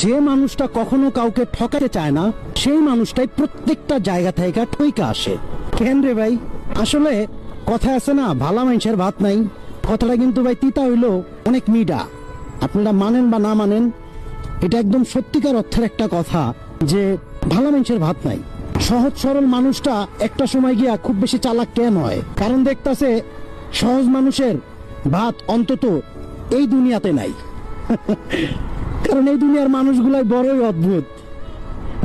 যে মানুষটা কখনো কাউকে ঠকাতে চায় না সেই মানুষটাই প্রত্যেকটা জায়গা থেকে ঠইকা আসে। কেন রে ভাই? আসলে কথা আছে না, ভালা মানুষের ভাত নাই। কথাটা কিন্তু ভাই তিতা হইলো অনেক মিডা। আপনারা মানেন বা না মানেন, এটা একদম সত্যিকার অর্থের একটা কথা যে ভালা মানুষের ভাত নাই। সহজ সরল মানুষটা একটা সময় গিয়া খুব বেশি চালাক কেন হয়? কারণ দেখতাছে সহজ মানুষের ভাত অন্তত এই দুনিয়াতে নাই। কারণ এই দুনিয়ার মানুষগুলাই বড়ই অদ্ভুত।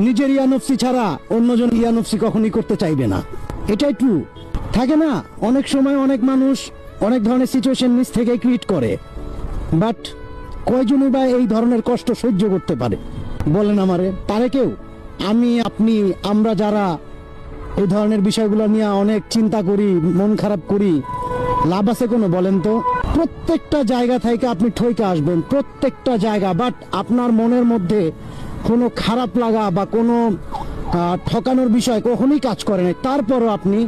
নিজের ইয়ানফসি ছাড়া অন্যজন ইয়ানফসি কখনই করতে চাইবে না। এটাই ট্রু। থাকে না অনেক সময় অনেক মানুষ অনেক ধরনের সিচুয়েশন নিজ থেকে ক্রিয়েট করে, বাট কয়জনই বা এই ধরনের কষ্ট সহ্য করতে পারে বলেন আমারে? পারে কেউ? আমি, আপনি, আমরা যারা এই ধরনের বিষয়গুলো নিয়ে অনেক চিন্তা করি, মন খারাপ করি, লাভ আছে কোনো বলেন তো? প্রত্যেকটা জায়গা থেকে আপনি ঠইকে আসবেন, প্রত্যেকটা জায়গা। বাট আপনার মনের মধ্যে কোনো খারাপ লাগা বা কোনো ঠকানোর বিষয় কখনোই কাজ করে নাই, তারপরও আপনি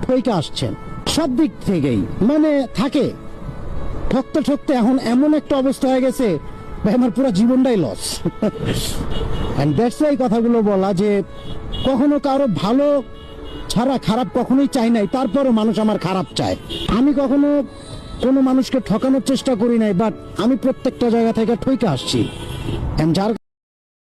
ঠইকে আসছেন সব দিক থেকেই। মানে থাকে ঠকতে ঠকতে এখন এমন একটা অবস্থা হয়ে গেছে ভাই, আমার পুরো জীবনটাই লস। এন্ড দ্যাটস ওয়াই কথাগুলো বলা যে কখনো কারো ভালো ছাড়া খারাপ কখনোই চাই নাই, তারপরও মানুষ আমার খারাপ চায়। আমি কখনো কোনো মানুষকে ঠকানোর চেষ্টা করি নাই, বাট আমি প্রত্যেকটা জায়গা থেকে ঠইকে আসছি। যার